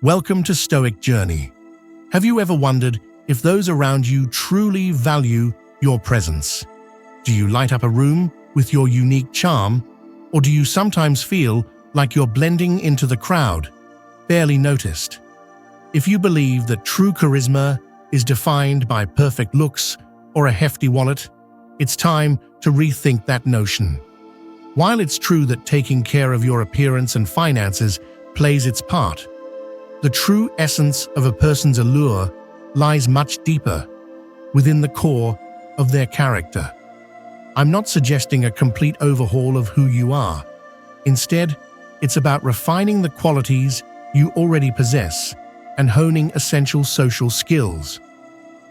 Welcome to Stoic Journey. Have you ever wondered if those around you truly value your presence? Do you light up a room with your unique charm, or do you sometimes feel like you're blending into the crowd, barely noticed? If you believe that true charisma is defined by perfect looks or a hefty wallet, it's time to rethink that notion. While it's true that taking care of your appearance and finances plays its part, the true essence of a person's allure lies much deeper, within the core of their character. I'm not suggesting a complete overhaul of who you are. Instead, it's about refining the qualities you already possess and honing essential social skills.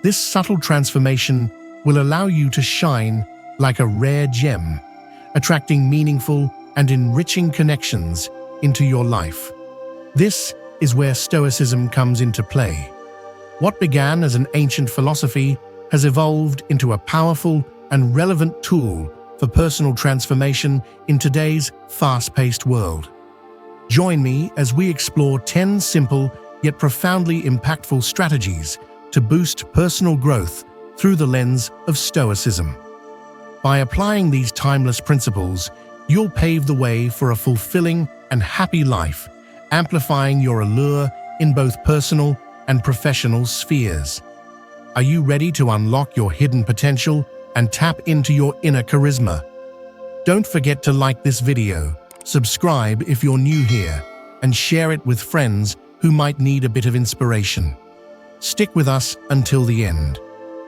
This subtle transformation will allow you to shine like a rare gem, attracting meaningful and enriching connections into your life. This is where Stoicism comes into play. What began as an ancient philosophy has evolved into a powerful and relevant tool for personal transformation in today's fast-paced world. Join me as we explore 10 simple yet profoundly impactful strategies to boost personal growth through the lens of Stoicism. By applying these timeless principles, you'll pave the way for a fulfilling and happy life, amplifying your allure in both personal and professional spheres. Are you ready to unlock your hidden potential and tap into your inner charisma? Don't forget to like this video, subscribe if you're new here, and share it with friends who might need a bit of inspiration. Stick with us until the end,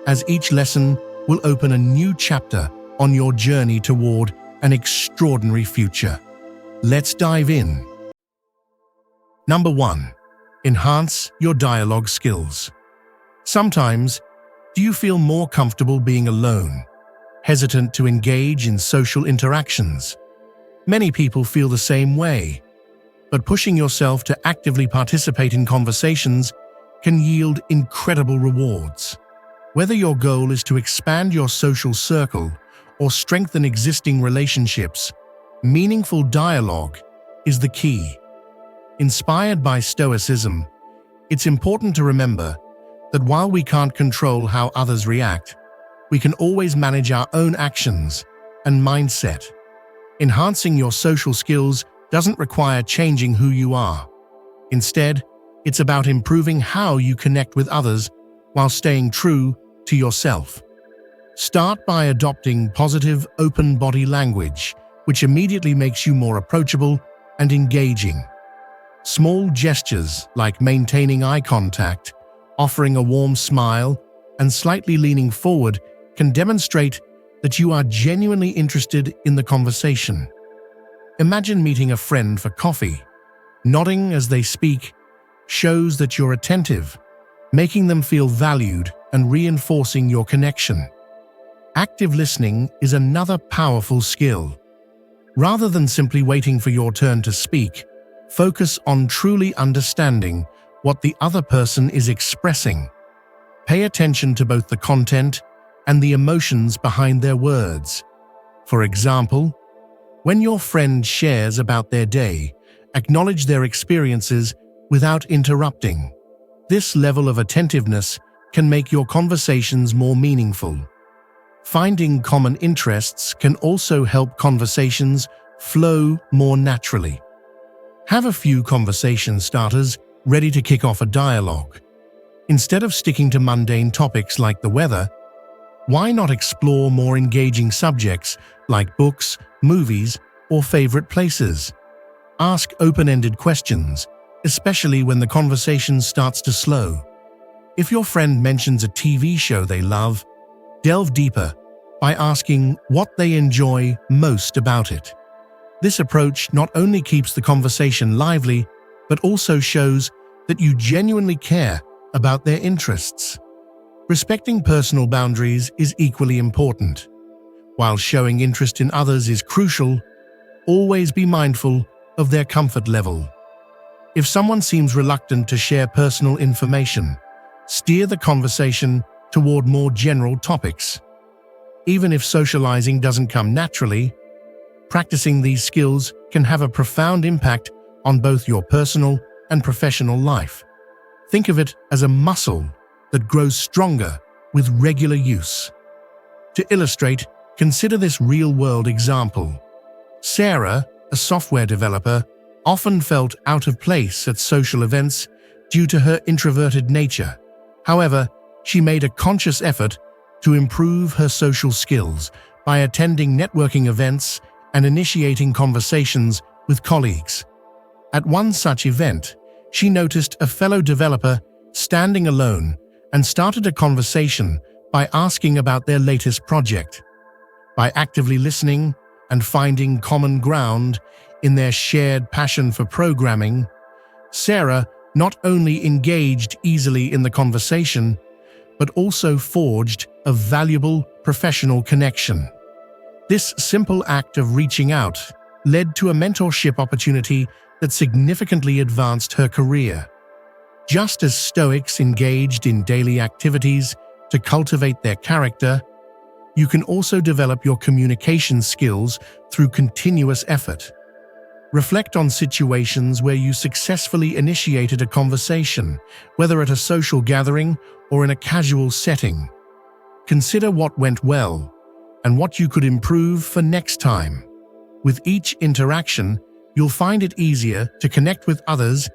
as each lesson will open a new chapter on your journey toward an extraordinary future. Let's dive in. Number 1. Enhance your dialogue skills. Sometimes, do you feel more comfortable being alone, hesitant to engage in social interactions? Many people feel the same way, but pushing yourself to actively participate in conversations can yield incredible rewards. Whether your goal is to expand your social circle or strengthen existing relationships, meaningful dialogue is the key. Inspired by Stoicism, it's important to remember that while we can't control how others react, we can always manage our own actions and mindset. Enhancing your social skills doesn't require changing who you are. Instead, it's about improving how you connect with others while staying true to yourself. Start by adopting positive, open body language, which immediately makes you more approachable and engaging. Small gestures like maintaining eye contact, offering a warm smile, and slightly leaning forward can demonstrate that you are genuinely interested in the conversation. Imagine meeting a friend for coffee. Nodding as they speak shows that you're attentive, making them feel valued and reinforcing your connection. Active listening is another powerful skill. Rather than simply waiting for your turn to speak, focus on truly understanding what the other person is expressing. Pay attention to both the content and the emotions behind their words. For example, when your friend shares about their day, acknowledge their experiences without interrupting. This level of attentiveness can make your conversations more meaningful. Finding common interests can also help conversations flow more naturally. Have a few conversation starters ready to kick off a dialogue. Instead of sticking to mundane topics like the weather, why not explore more engaging subjects like books, movies, or favorite places? Ask open-ended questions, especially when the conversation starts to slow. If your friend mentions a TV show they love, delve deeper by asking what they enjoy most about it. This approach not only keeps the conversation lively, but also shows that you genuinely care about their interests. Respecting personal boundaries is equally important. While showing interest in others is crucial, always be mindful of their comfort level. If someone seems reluctant to share personal information, steer the conversation toward more general topics. Even if socializing doesn't come naturally, practicing these skills can have a profound impact on both your personal and professional life. Think of it as a muscle that grows stronger with regular use. To illustrate, consider this real-world example. Sarah, a software developer, often felt out of place at social events due to her introverted nature. However, she made a conscious effort to improve her social skills by attending networking events and initiating conversations with colleagues. At one such event, she noticed a fellow developer standing alone and started a conversation by asking about their latest project. By actively listening and finding common ground in their shared passion for programming, Sarah not only engaged easily in the conversation, but also forged a valuable professional connection. This simple act of reaching out led to a mentorship opportunity that significantly advanced her career. Just as Stoics engaged in daily activities to cultivate their character, you can also develop your communication skills through continuous effort. Reflect on situations where you successfully initiated a conversation, whether at a social gathering or in a casual setting. Consider what went well and what you could improve for next time. With each interaction, you'll find it easier to connect with others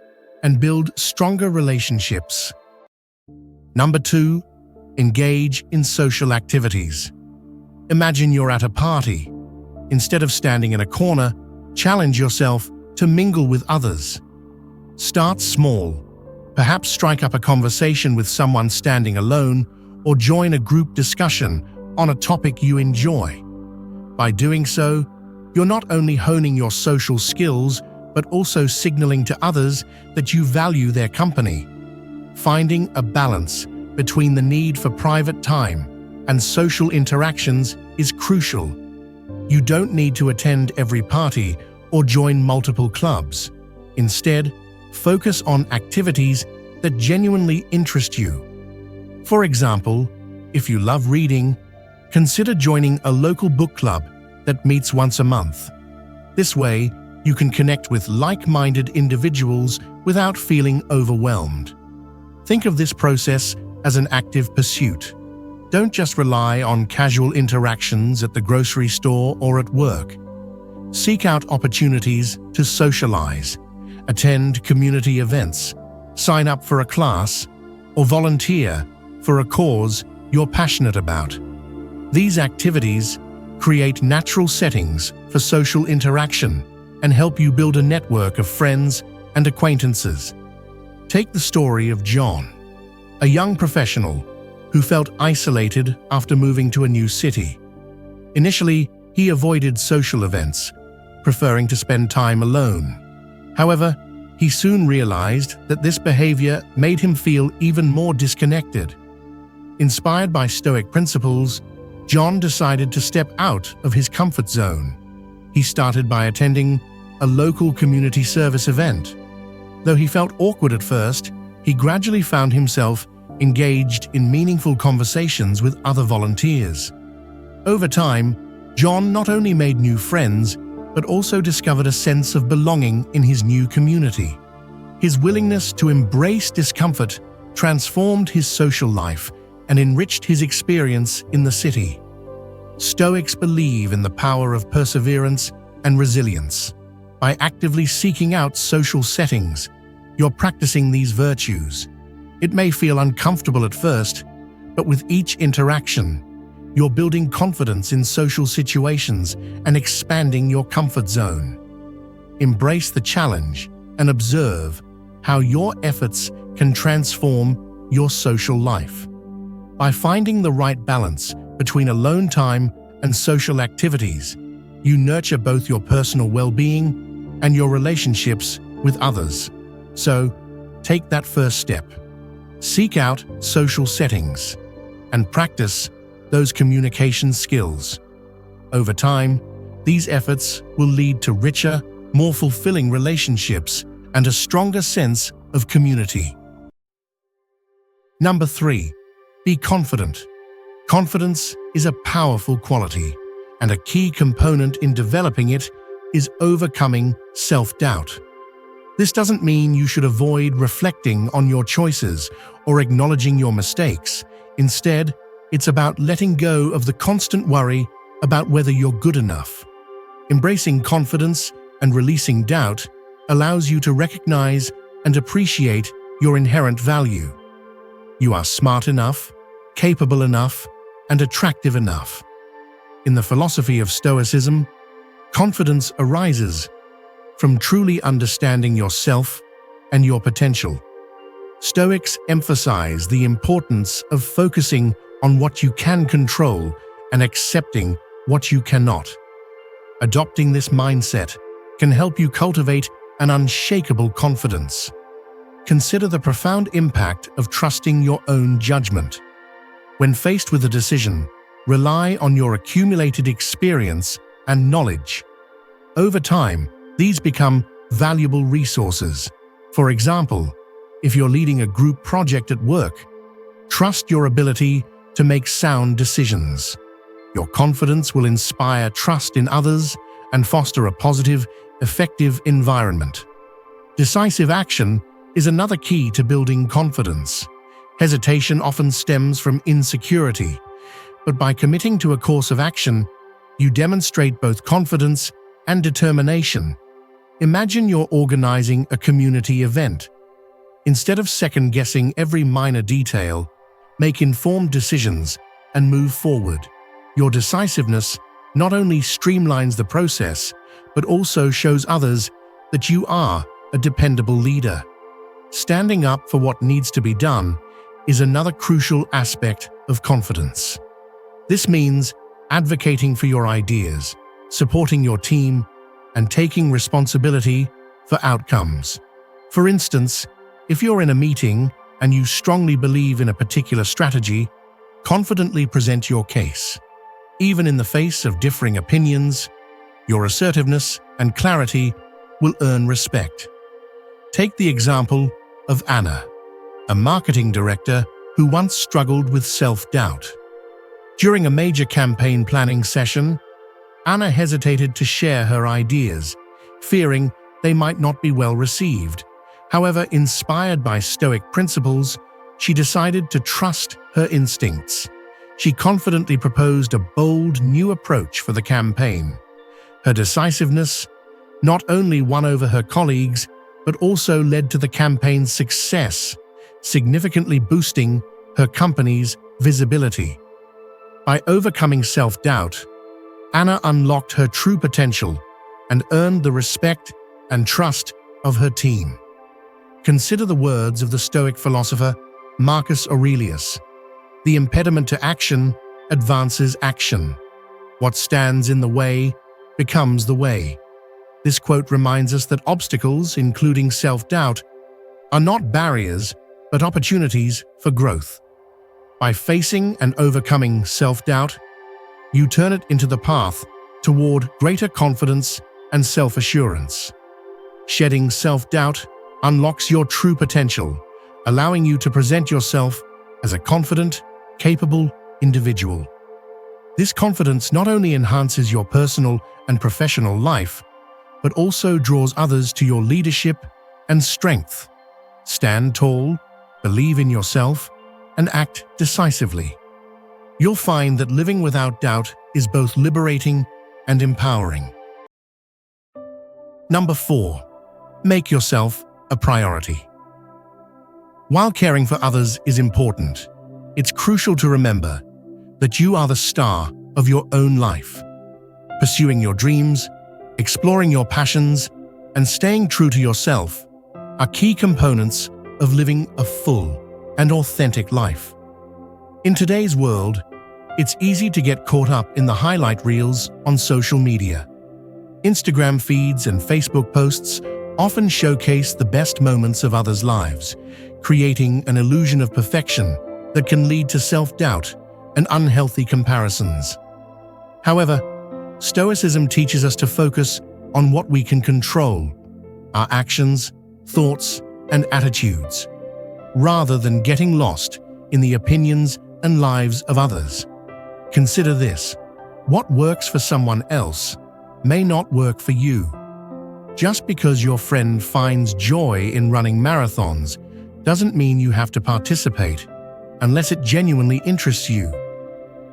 and build stronger relationships. Number 2, engage in social activities. Imagine you're at a party. Instead of standing in a corner, challenge yourself to mingle with others. Start small. Perhaps strike up a conversation with someone standing alone or join a group discussion on a topic you enjoy. By doing so, you're not only honing your social skills, but also signaling to others that you value their company. Finding a balance between the need for private time and social interactions is crucial. You don't need to attend every party or join multiple clubs. Instead, focus on activities that genuinely interest you. For example, if you love reading, consider joining a local book club that meets once a month. This way, you can connect with like-minded individuals without feeling overwhelmed. Think of this process as an active pursuit. Don't just rely on casual interactions at the grocery store or at work. Seek out opportunities to socialize, attend community events, sign up for a class, or volunteer for a cause you're passionate about. These activities create natural settings for social interaction and help you build a network of friends and acquaintances. Take the story of John, a young professional who felt isolated after moving to a new city. Initially, he avoided social events, preferring to spend time alone. However, he soon realized that this behavior made him feel even more disconnected. Inspired by Stoic principles, John decided to step out of his comfort zone. He started by attending a local community service event. Though he felt awkward at first, he gradually found himself engaged in meaningful conversations with other volunteers. Over time, John not only made new friends, but also discovered a sense of belonging in his new community. His willingness to embrace discomfort transformed his social life and enriched his experience in the city. Stoics believe in the power of perseverance and resilience. By actively seeking out social settings, you're practicing these virtues. It may feel uncomfortable at first, but with each interaction, you're building confidence in social situations and expanding your comfort zone. Embrace the challenge and observe how your efforts can transform your social life. By finding the right balance between alone time and social activities, you nurture both your personal well-being and your relationships with others. So, take that first step. Seek out social settings and practice those communication skills. Over time, these efforts will lead to richer, more fulfilling relationships and a stronger sense of community. Number 3, be confident. Confidence is a powerful quality, and a key component in developing it is overcoming self-doubt. This doesn't mean you should avoid reflecting on your choices or acknowledging your mistakes. Instead, it's about letting go of the constant worry about whether you're good enough. Embracing confidence and releasing doubt allows you to recognize and appreciate your inherent value. You are smart enough, capable enough, and attractive enough. In the philosophy of Stoicism, confidence arises from truly understanding yourself and your potential. Stoics emphasize the importance of focusing on what you can control and accepting what you cannot. Adopting this mindset can help you cultivate an unshakable confidence. Consider the profound impact of trusting your own judgment. When faced with a decision, rely on your accumulated experience and knowledge. Over time, these become valuable resources. For example, if you're leading a group project at work, trust your ability to make sound decisions. Your confidence will inspire trust in others and foster a positive, effective environment. Decisive action is another key to building confidence. Hesitation often stems from insecurity, but by committing to a course of action, you demonstrate both confidence and determination. Imagine you're organizing a community event. Instead of second-guessing every minor detail, make informed decisions and move forward. Your decisiveness not only streamlines the process, but also shows others that you are a dependable leader. Standing up for what needs to be done is another crucial aspect of confidence. This means advocating for your ideas, supporting your team, and taking responsibility for outcomes. For instance, if you're in a meeting and you strongly believe in a particular strategy, confidently present your case. Even in the face of differing opinions, your assertiveness and clarity will earn respect. Take the example of Anna, a marketing director who once struggled with self-doubt. During a major campaign planning session, Anna hesitated to share her ideas, fearing they might not be well received. However, inspired by Stoic principles, she decided to trust her instincts. She confidently proposed a bold new approach for the campaign. Her decisiveness not only won over her colleagues, but also led to the campaign's success, significantly boosting her company's visibility. By overcoming self-doubt, Anna unlocked her true potential and earned the respect and trust of her team. Consider the words of the Stoic philosopher Marcus Aurelius: "The impediment to action advances action. What stands in the way becomes the way." This quote reminds us that obstacles, including self-doubt, are not barriers, but opportunities for growth. By facing and overcoming self-doubt, you turn it into the path toward greater confidence and self-assurance. Shedding self-doubt unlocks your true potential, allowing you to present yourself as a confident, capable individual. This confidence not only enhances your personal and professional life, but also draws others to your leadership and strength. Stand tall, believe in yourself, and act decisively. You'll find that living without doubt is both liberating and empowering. Number 4. Make yourself a priority. While caring for others is important, it's crucial to remember that you are the star of your own life. Pursuing your dreams, exploring your passions, and staying true to yourself are key components of living a full and authentic life. In today's world, it's easy to get caught up in the highlight reels on social media. Instagram feeds and Facebook posts often showcase the best moments of others' lives, creating an illusion of perfection that can lead to self-doubt and unhealthy comparisons. However, Stoicism teaches us to focus on what we can control: our actions, thoughts, and attitudes, rather than getting lost in the opinions and lives of others. Consider this: what works for someone else may not work for you. Just because your friend finds joy in running marathons doesn't mean you have to participate, unless it genuinely interests you.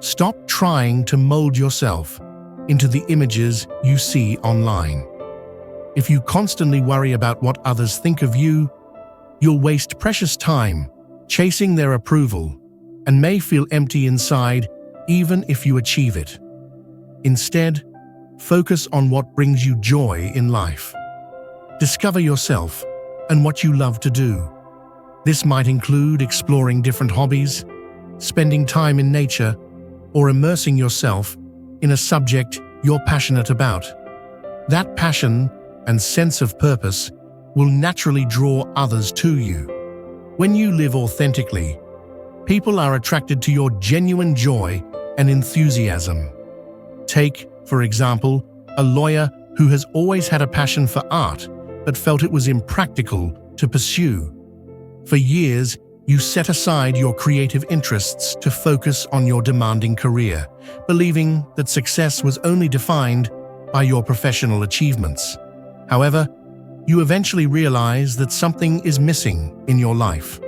Stop trying to mold yourself into the images you see online. If you constantly worry about what others think of you, you'll waste precious time chasing their approval and may feel empty inside even if you achieve it. Instead, focus on what brings you joy in life. Discover yourself and what you love to do. This might include exploring different hobbies, spending time in nature, or immersing yourself in a subject you're passionate about. That passion and sense of purpose will naturally draw others to you. When you live authentically, people are attracted to your genuine joy and enthusiasm. Take, for example, a lawyer who has always had a passion for art but felt it was impractical to pursue. For years, you set aside your creative interests to focus on your demanding career, believing that success was only defined by your professional achievements. However, you eventually realize that something is missing in your life.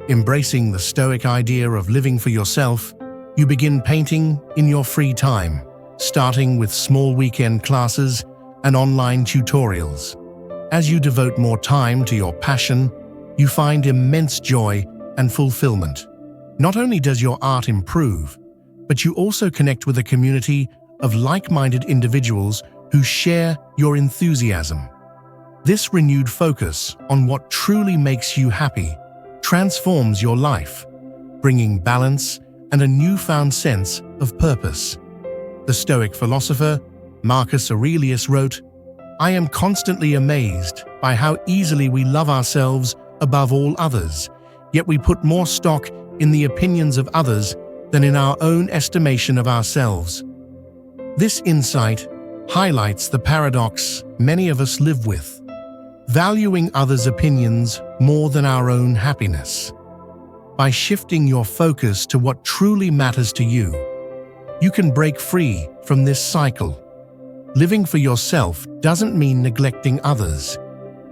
Embracing the Stoic idea of living for yourself, you begin painting in your free time, starting with small weekend classes and online tutorials. As you devote more time to your passion, you find immense joy and fulfillment. Not only does your art improve, but you also connect with a community of like-minded individuals who share your enthusiasm. This renewed focus on what truly makes you happy transforms your life, bringing balance and a newfound sense of purpose. The Stoic philosopher Marcus Aurelius wrote, "I am constantly amazed by how easily we love ourselves above all others, yet we put more stock in the opinions of others than in our own estimation of ourselves." This insight highlights the paradox many of us live with, valuing others' opinions more than our own happiness. By shifting your focus to what truly matters to you, you can break free from this cycle. Living for yourself doesn't mean neglecting others.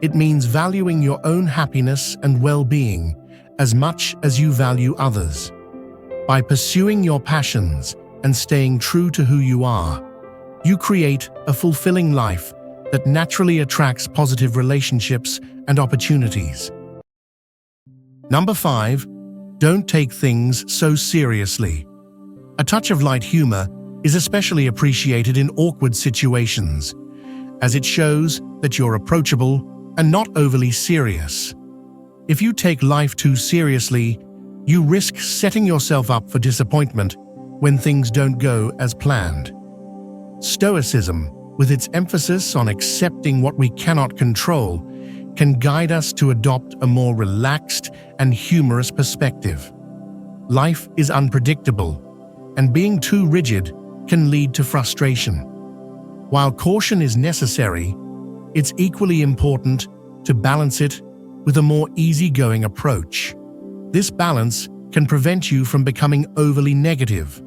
It means valuing your own happiness and well-being as much as you value others. By pursuing your passions and staying true to who you are, you create a fulfilling life that naturally attracts positive relationships and opportunities. Number 5, don't take things so seriously. A touch of light humor is especially appreciated in awkward situations, as it shows that you're approachable and not overly serious. If you take life too seriously, you risk setting yourself up for disappointment when things don't go as planned. Stoicism, with its emphasis on accepting what we cannot control, can guide us to adopt a more relaxed and humorous perspective. Life is unpredictable, and being too rigid can lead to frustration. While caution is necessary, it's equally important to balance it with a more easygoing approach. This balance can prevent you from becoming overly negative,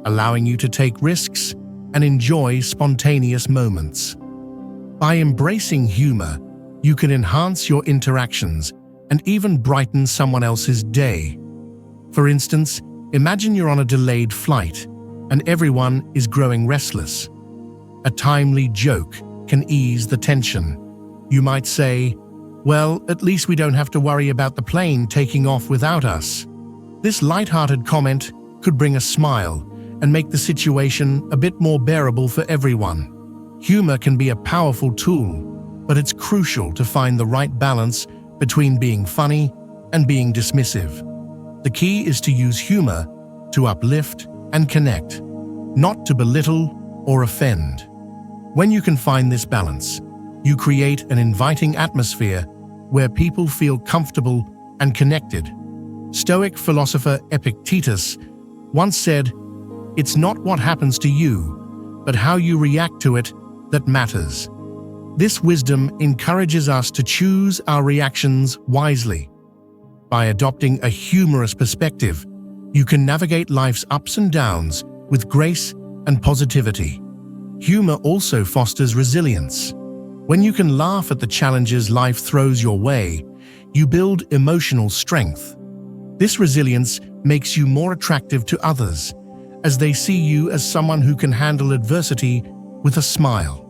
allowing you to take risks and enjoy spontaneous moments. By embracing humor, you can enhance your interactions and even brighten someone else's day. For instance, imagine you're on a delayed flight and everyone is growing restless. A timely joke can ease the tension. You might say, "Well, at least we don't have to worry about the plane taking off without us." This light-hearted comment could bring a smile and make the situation a bit more bearable for everyone. Humor can be a powerful tool, but it's crucial to find the right balance between being funny and being dismissive. The key is to use humor to uplift and connect, not to belittle or offend. When you can find this balance, you create an inviting atmosphere where people feel comfortable and connected. Stoic philosopher Epictetus once said, "It's not what happens to you, but how you react to it that matters." This wisdom encourages us to choose our reactions wisely. By adopting a humorous perspective, you can navigate life's ups and downs with grace and positivity. Humor also fosters resilience. When you can laugh at the challenges life throws your way, you build emotional strength. This resilience makes you more attractive to others, as they see you as someone who can handle adversity with a smile.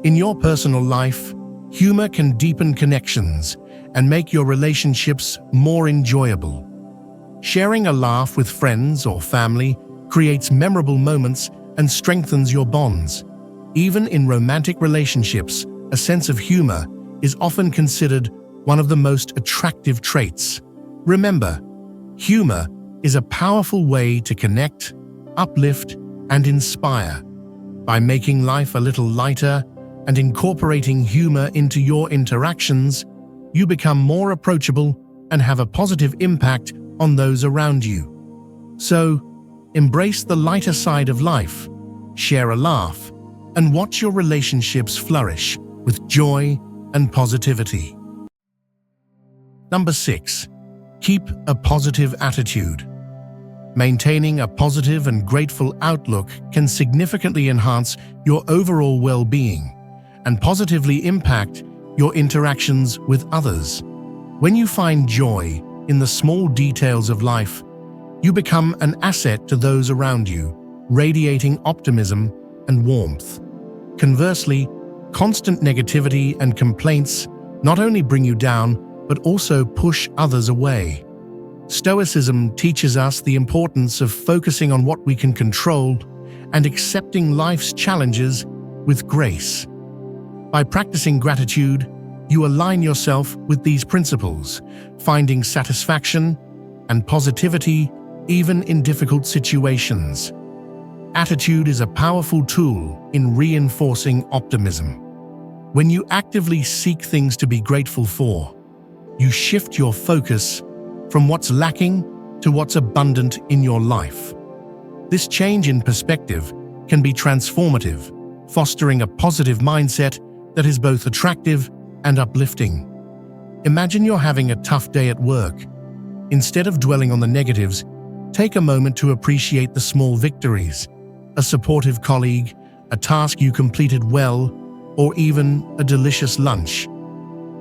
In your personal life, humor can deepen connections and make your relationships more enjoyable. Sharing a laugh with friends or family creates memorable moments and strengthens your bonds. Even in romantic relationships, a sense of humor is often considered one of the most attractive traits. Remember, humor is a powerful way to connect, uplift, and inspire. By making life a little lighter and incorporating humor into your interactions, you become more approachable and have a positive impact on those around you. So, embrace the lighter side of life, share a laugh, and watch your relationships flourish with joy and positivity. Number 6. Keep a positive attitude. Maintaining a positive and grateful outlook can significantly enhance your overall well-being and positively impact your interactions with others. When you find joy in the small details of life, you become an asset to those around you, radiating optimism and warmth. Conversely, constant negativity and complaints not only bring you down, but also push others away. Stoicism teaches us the importance of focusing on what we can control and accepting life's challenges with grace. By practicing gratitude, you align yourself with these principles, finding satisfaction and positivity even in difficult situations. Attitude is a powerful tool in reinforcing optimism. When you actively seek things to be grateful for, you shift your focus from what's lacking to what's abundant in your life. This change in perspective can be transformative, fostering a positive mindset that is both attractive and uplifting. Imagine you're having a tough day at work. Instead of dwelling on the negatives, take a moment to appreciate the small victories, a supportive colleague, a task you completed well, or even a delicious lunch.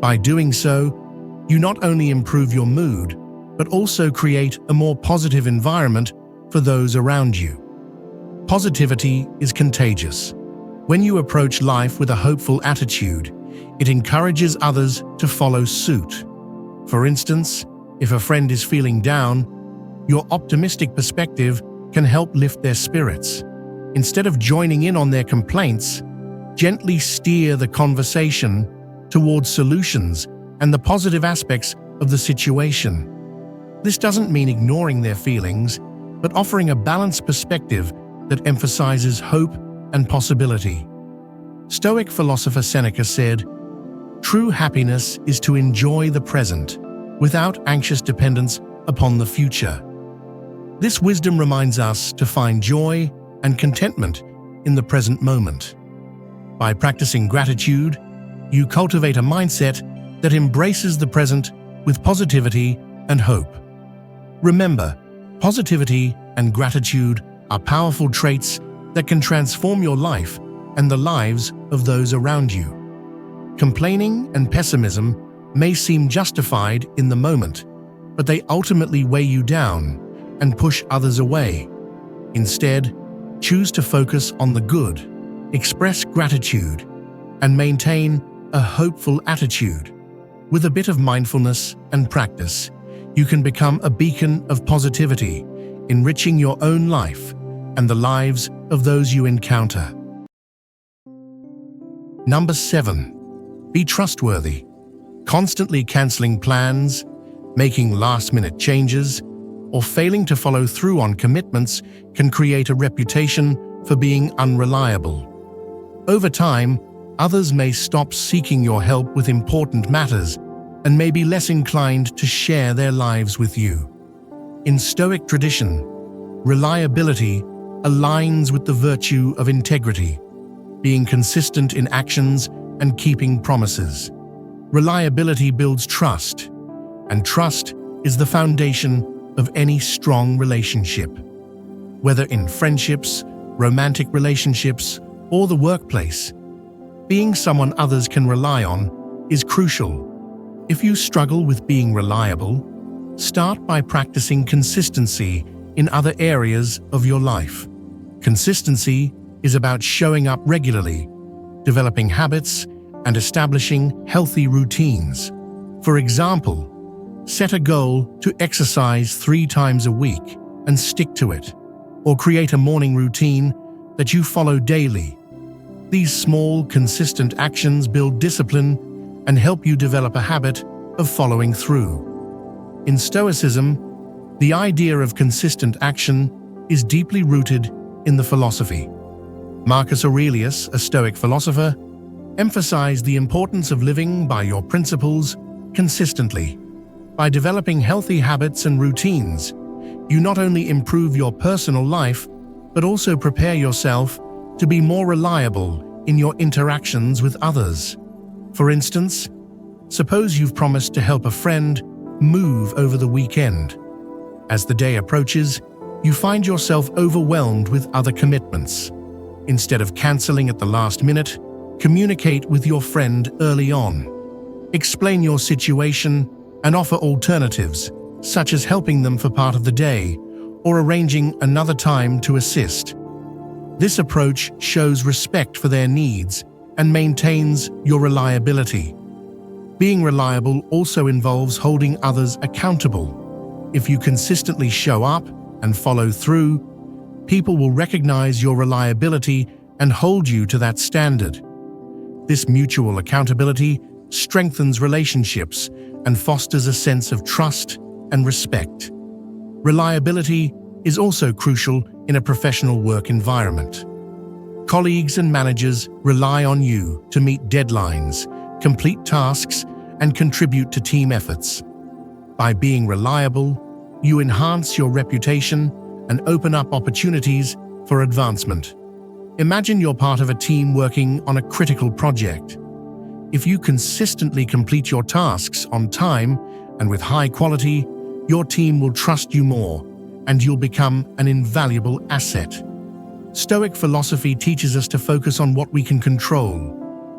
By doing so, you not only improve your mood, but also create a more positive environment for those around you. Positivity is contagious. When you approach life with a hopeful attitude, it encourages others to follow suit. For instance, if a friend is feeling down, your optimistic perspective can help lift their spirits. Instead of joining in on their complaints, gently steer the conversation towards solutions and the positive aspects of the situation. This doesn't mean ignoring their feelings, but offering a balanced perspective that emphasizes hope and possibility. Stoic philosopher Seneca said, "True happiness is to enjoy the present, without anxious dependence upon the future." This wisdom reminds us to find joy and contentment in the present moment. By practicing gratitude, you cultivate a mindset that embraces the present with positivity and hope. Remember, positivity and gratitude are powerful traits that can transform your life and the lives of those around you. Complaining and pessimism may seem justified in the moment, but they ultimately weigh you down and push others away. Instead, choose to focus on the good, express gratitude, and maintain a hopeful attitude. With a bit of mindfulness and practice, you can become a beacon of positivity, enriching your own life and the lives of those you encounter. Number 7. Be trustworthy. Constantly canceling plans, making last-minute changes, or failing to follow through on commitments can create a reputation for being unreliable. Over time, others may stop seeking your help with important matters and may be less inclined to share their lives with you. In Stoic tradition, reliability aligns with the virtue of integrity, being consistent in actions and keeping promises. Reliability builds trust, and trust is the foundation of any strong relationship. Whether in friendships, romantic relationships, or the workplace, being someone others can rely on is crucial. If you struggle with being reliable, start by practicing consistency in other areas of your life. Consistency is about showing up regularly, developing habits, and establishing healthy routines. For example, set a goal to exercise 3 times a week and stick to it, or create a morning routine that you follow daily. These small, consistent actions build discipline and help you develop a habit of following through. In Stoicism, the idea of consistent action is deeply rooted in the philosophy. Marcus Aurelius, a Stoic philosopher, emphasized the importance of living by your principles consistently. By developing healthy habits and routines, you not only improve your personal life, but also prepare yourself to be more reliable in your interactions with others. For instance, suppose you've promised to help a friend move over the weekend. As the day approaches, you find yourself overwhelmed with other commitments. Instead of canceling at the last minute, communicate with your friend early on. Explain your situation and offer alternatives, such as helping them for part of the day or arranging another time to assist. This approach shows respect for their needs and maintains your reliability. Being reliable also involves holding others accountable. If you consistently show up and follow through, people will recognize your reliability and hold you to that standard. This mutual accountability strengthens relationships and fosters a sense of trust and respect. Reliability is also crucial in a professional work environment. Colleagues and managers rely on you to meet deadlines, complete tasks, and contribute to team efforts. By being reliable, you enhance your reputation and open up opportunities for advancement. Imagine you're part of a team working on a critical project. If you consistently complete your tasks on time and with high quality, your team will trust you more, and you'll become an invaluable asset. Stoic philosophy teaches us to focus on what we can control.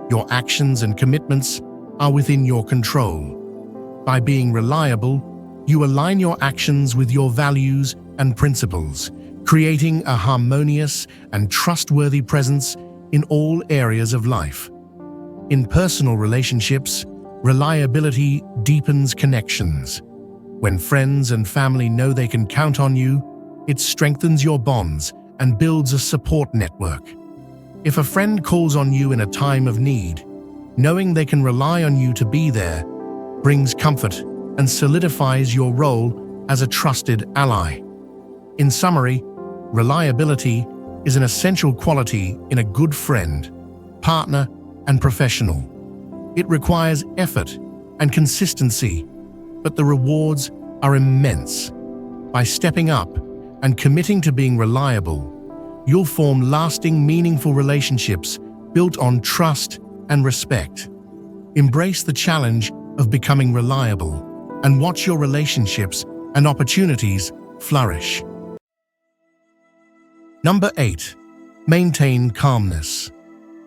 Your actions and commitments are within your control. By being reliable, you align your actions with your values and principles, creating a harmonious and trustworthy presence in all areas of life. In personal relationships, reliability deepens connections. When friends and family know they can count on you, it strengthens your bonds and builds a support network. If a friend calls on you in a time of need, knowing they can rely on you to be there brings comfort and solidifies your role as a trusted ally. In summary, reliability is an essential quality in a good friend, partner, and professional. It requires effort and consistency, but the rewards are immense. By stepping up and committing to being reliable, you'll form lasting, meaningful relationships built on trust and respect. Embrace the challenge of becoming reliable and watch your relationships and opportunities flourish. Number 8. Maintain calmness.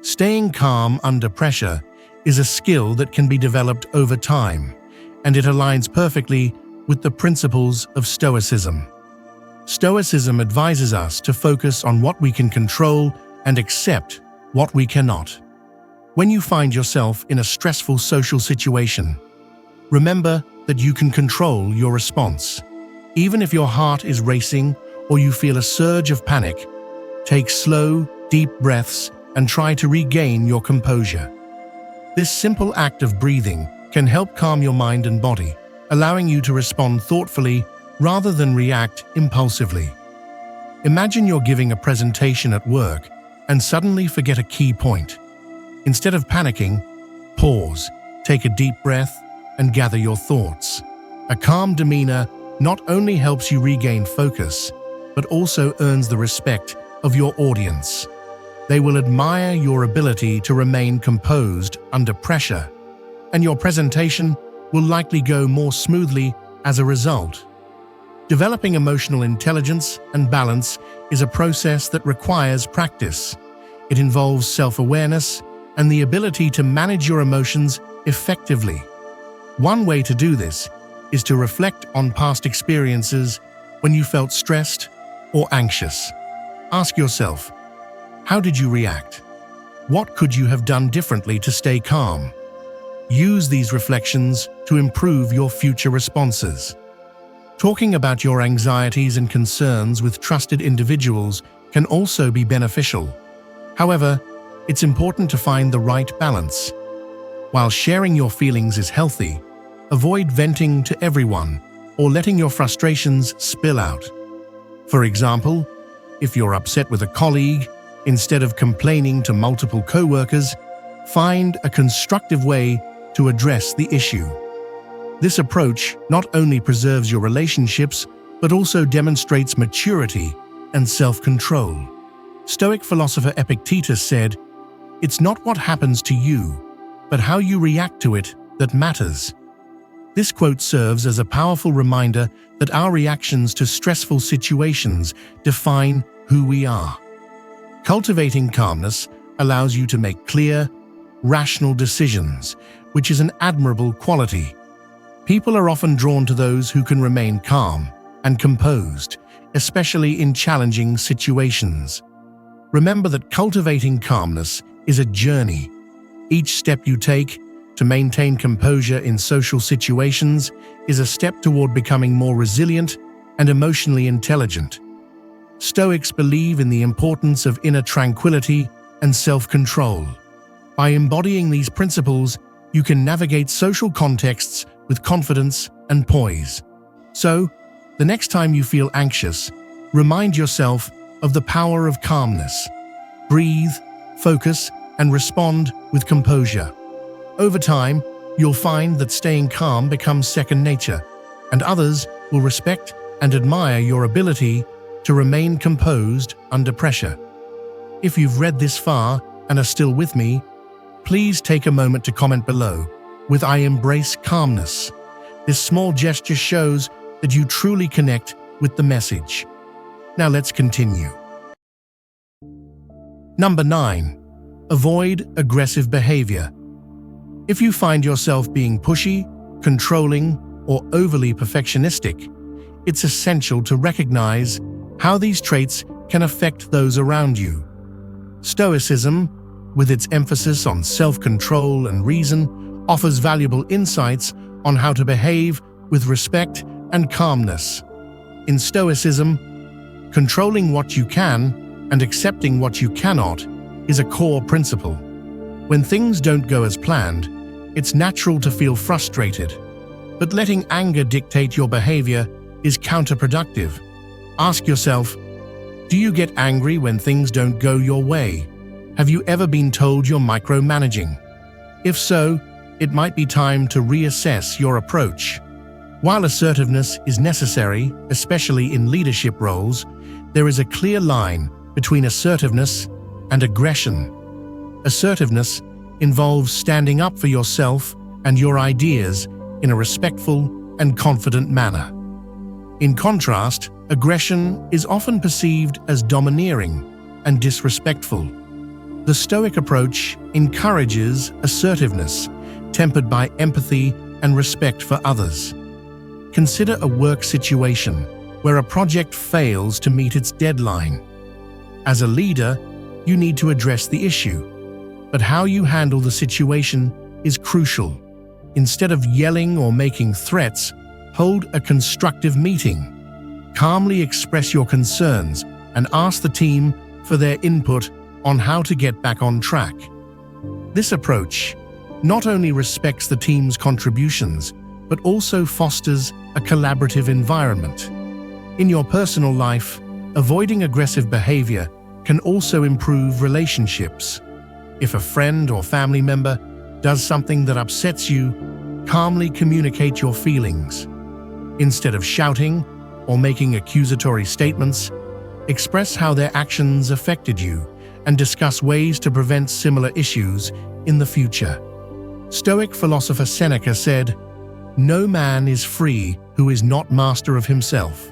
Staying calm under pressure is a skill that can be developed over time, and it aligns perfectly with the principles of Stoicism. Stoicism advises us to focus on what we can control and accept what we cannot. When you find yourself in a stressful social situation, remember that you can control your response. Even if your heart is racing or you feel a surge of panic, take slow, deep breaths and try to regain your composure. This simple act of breathing can help calm your mind and body, allowing you to respond thoughtfully rather than react impulsively. Imagine you're giving a presentation at work and suddenly forget a key point. Instead of panicking, pause, take a deep breath, and gather your thoughts. A calm demeanor not only helps you regain focus, but also earns the respect of your audience. They will admire your ability to remain composed under pressure, and your presentation will likely go more smoothly as a result. Developing emotional intelligence and balance is a process that requires practice. It involves self-awareness and the ability to manage your emotions effectively. One way to do this is to reflect on past experiences when you felt stressed or anxious. Ask yourself, how did you react? What could you have done differently to stay calm? Use these reflections to improve your future responses. Talking about your anxieties and concerns with trusted individuals can also be beneficial. However, it's important to find the right balance. While sharing your feelings is healthy, avoid venting to everyone or letting your frustrations spill out. For example, if you're upset with a colleague, instead of complaining to multiple co-workers, find a constructive way to address the issue. This approach not only preserves your relationships, but also demonstrates maturity and self-control. Stoic philosopher Epictetus said, "It's not what happens to you, but how you react to it that matters." This quote serves as a powerful reminder that our reactions to stressful situations define who we are. Cultivating calmness allows you to make clear, rational decisions, which is an admirable quality. People are often drawn to those who can remain calm and composed, especially in challenging situations. Remember that cultivating calmness is a journey. Each step you take to maintain composure in social situations is a step toward becoming more resilient and emotionally intelligent. Stoics believe in the importance of inner tranquility and self-control. By embodying these principles, you can navigate social contexts with confidence and poise. So, the next time you feel anxious, remind yourself of the power of calmness. Breathe, focus, and respond with composure. Over time, you'll find that staying calm becomes second nature, and others will respect and admire your ability to remain composed under pressure. If you've read this far and are still with me, please take a moment to comment below with "I embrace calmness." This small gesture shows that you truly connect with the message. Now let's continue. Number 9. Avoid aggressive behavior. If you find yourself being pushy, controlling, or overly perfectionistic, it's essential to recognize how these traits can affect those around you. Stoicism, with its emphasis on self-control and reason, offers valuable insights on how to behave with respect and calmness. In Stoicism, controlling what you can and accepting what you cannot is a core principle. When things don't go as planned, it's natural to feel frustrated, but letting anger dictate your behavior is counterproductive. Ask yourself, do you get angry when things don't go your way? Have you ever been told you're micromanaging? If so, it might be time to reassess your approach. While assertiveness is necessary, especially in leadership roles, there is a clear line between assertiveness and aggression. Assertiveness involves standing up for yourself and your ideas in a respectful and confident manner. In contrast, aggression is often perceived as domineering and disrespectful. The Stoic approach encourages assertiveness, tempered by empathy and respect for others. Consider a work situation where a project fails to meet its deadline. As a leader, you need to address the issue, but how you handle the situation is crucial. Instead of yelling or making threats, hold a constructive meeting. Calmly express your concerns and ask the team for their input on how to get back on track. This approach not only respects the team's contributions, but also fosters a collaborative environment. In your personal life, avoiding aggressive behavior can also improve relationships. If a friend or family member does something that upsets you, calmly communicate your feelings. Instead of shouting or making accusatory statements, express how their actions affected you and discuss ways to prevent similar issues in the future. Stoic philosopher Seneca said, "No man is free who is not master of himself."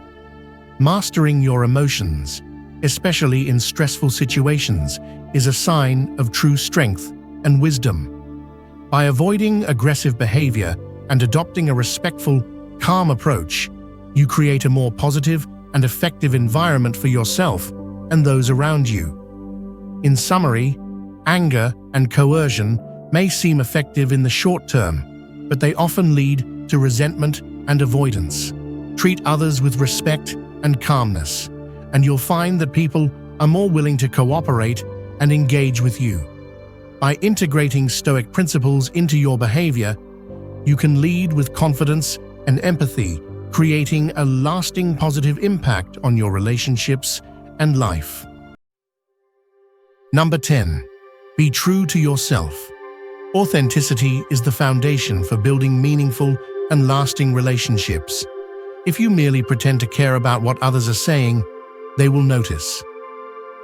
Mastering your emotions, especially in stressful situations, is a sign of true strength and wisdom. By avoiding aggressive behavior and adopting a respectful, calm approach, you create a more positive and effective environment for yourself and those around you. In summary, anger and coercion may seem effective in the short term, but they often lead to resentment and avoidance. Treat others with respect and calmness, and you'll find that people are more willing to cooperate and engage with you. By integrating Stoic principles into your behavior, you can lead with confidence and empathy, creating a lasting positive impact on your relationships and life. Number 10. Be true to yourself. Authenticity is the foundation for building meaningful and lasting relationships. If you merely pretend to care about what others are saying, they will notice.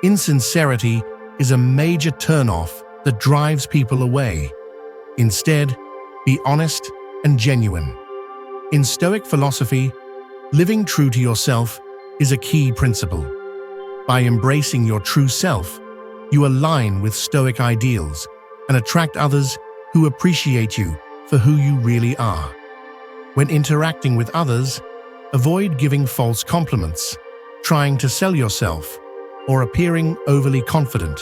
Insincerity is a major turn-off that drives people away. Instead, be honest and genuine. In Stoic philosophy, living true to yourself is a key principle. By embracing your true self, you align with Stoic ideals and attract others who appreciate you for who you really are. When interacting with others, avoid giving false compliments, trying to sell yourself, or appearing overly confident.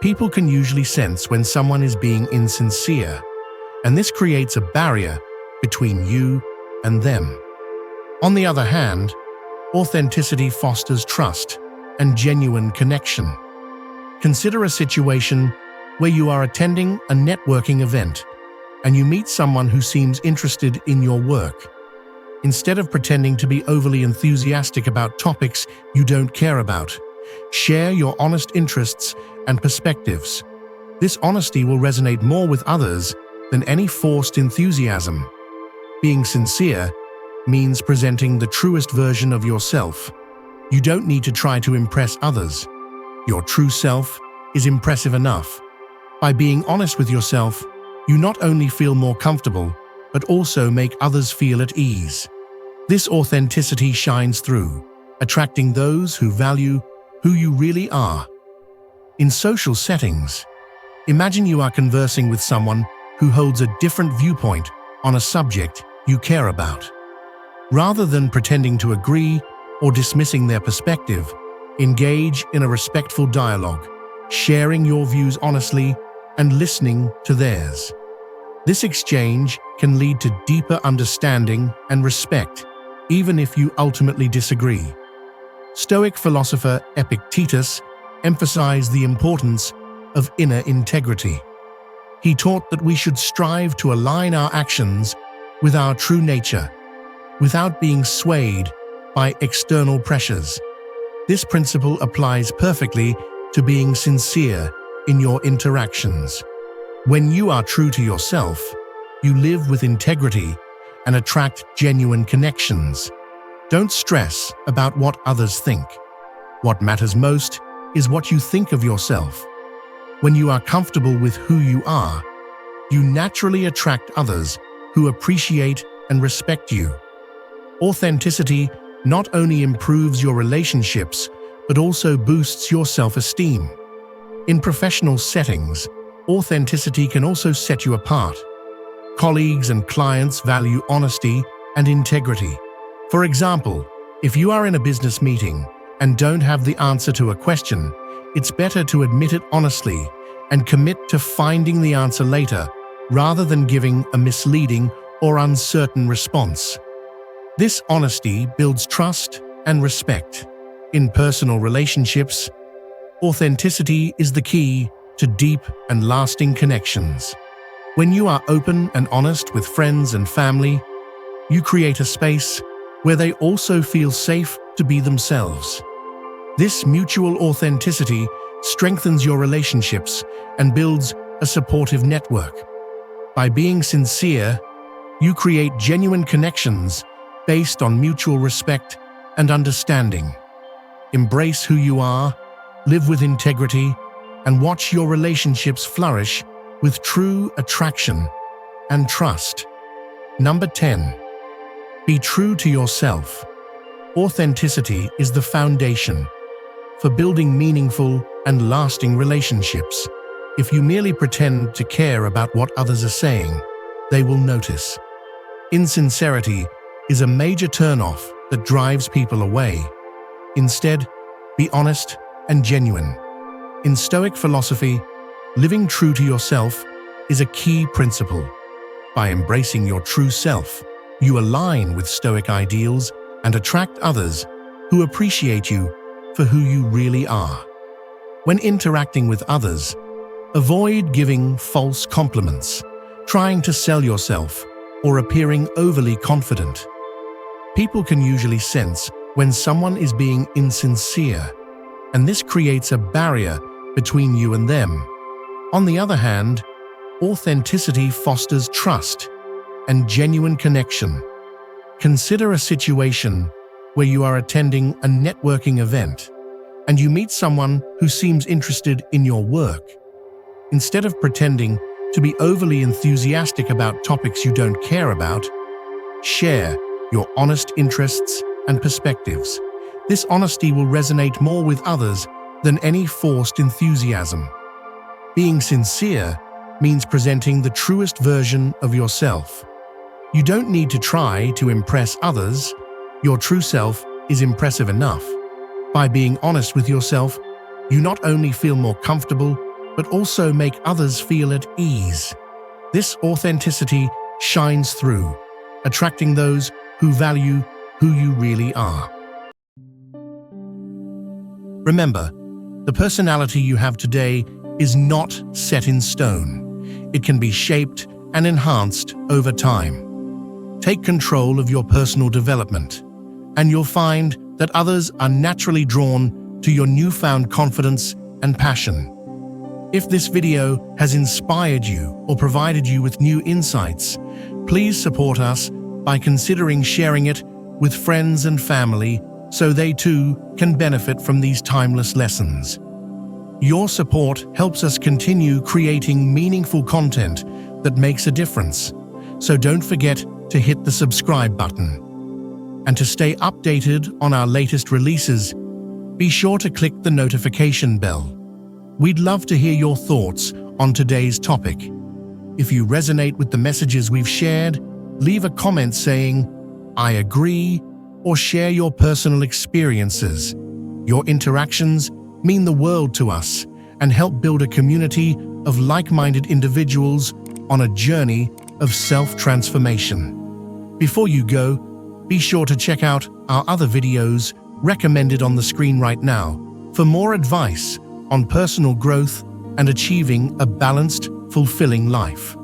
People can usually sense when someone is being insincere, and this creates a barrier between you and them. On the other hand, authenticity fosters trust and genuine connection. Consider a situation where you are attending a networking event and you meet someone who seems interested in your work. Instead of pretending to be overly enthusiastic about topics you don't care about, share your honest interests and perspectives. This honesty will resonate more with others than any forced enthusiasm. Being sincere means presenting the truest version of yourself. You don't need to try to impress others. Your true self is impressive enough. By being honest with yourself, you not only feel more comfortable, but also make others feel at ease. This authenticity shines through, attracting those who value who you really are. In social settings, imagine you are conversing with someone who holds a different viewpoint on a subject you care about. Rather than pretending to agree or dismissing their perspective, engage in a respectful dialogue, sharing your views honestly and listening to theirs. This exchange can lead to deeper understanding and respect, even if you ultimately disagree. Stoic philosopher Epictetus emphasized the importance of inner integrity. He taught that we should strive to align our actions with our true nature, without being swayed by external pressures. This principle applies perfectly to being sincere in your interactions. When you are true to yourself, you live with integrity and attract genuine connections. Don't stress about what others think. What matters most is what you think of yourself. When you are comfortable with who you are, you naturally attract others who appreciate and respect you. Authenticity not only improves your relationships, but also boosts your self-esteem. In professional settings, authenticity can also set you apart. Colleagues and clients value honesty and integrity. For example, if you are in a business meeting and don't have the answer to a question, it's better to admit it honestly and commit to finding the answer later, rather than giving a misleading or uncertain response. This honesty builds trust and respect. In personal relationships, authenticity is the key to deep and lasting connections. When you are open and honest with friends and family, you create a space where they also feel safe to be themselves. This mutual authenticity strengthens your relationships and builds a supportive network. By being sincere, you create genuine connections based on mutual respect and understanding. Embrace who you are, live with integrity, and watch your relationships flourish with true attraction and trust. Number 10. Be true to yourself. Authenticity is the foundation for building meaningful and lasting relationships. If you merely pretend to care about what others are saying, they will notice. Insincerity is a major turn-off that drives people away. Instead, be honest and genuine. In Stoic philosophy, living true to yourself is a key principle. By embracing your true self, you align with Stoic ideals and attract others who appreciate you for who you really are. When interacting with others, avoid giving false compliments, trying to sell yourself, or appearing overly confident. People can usually sense when someone is being insincere, and this creates a barrier between you and them. On the other hand, authenticity fosters trust and genuine connection. Consider a situation where you are attending a networking event and you meet someone who seems interested in your work. Instead of pretending to be overly enthusiastic about topics you don't care about, share your honest interests and perspectives. This honesty will resonate more with others than any forced enthusiasm. Being sincere means presenting the truest version of yourself. You don't need to try to impress others. Your true self is impressive enough. By being honest with yourself, you not only feel more comfortable, but also make others feel at ease. This authenticity shines through, attracting those who value who you really are. Remember, the personality you have today is not set in stone. It can be shaped and enhanced over time. Take control of your personal development, and you'll find that others are naturally drawn to your newfound confidence and passion. If this video has inspired you or provided you with new insights, please support us by considering sharing it with friends and family so they too can benefit from these timeless lessons. Your support helps us continue creating meaningful content that makes a difference, so don't forget to hit the subscribe button. And to stay updated on our latest releases, be sure to click the notification bell. We'd love to hear your thoughts on today's topic. If you resonate with the messages we've shared, leave a comment saying, "I agree," or share your personal experiences. Your interactions mean the world to us and help build a community of like-minded individuals on a journey of self-transformation. Before you go, be sure to check out our other videos recommended on the screen right now for more advice on personal growth and achieving a balanced, fulfilling life.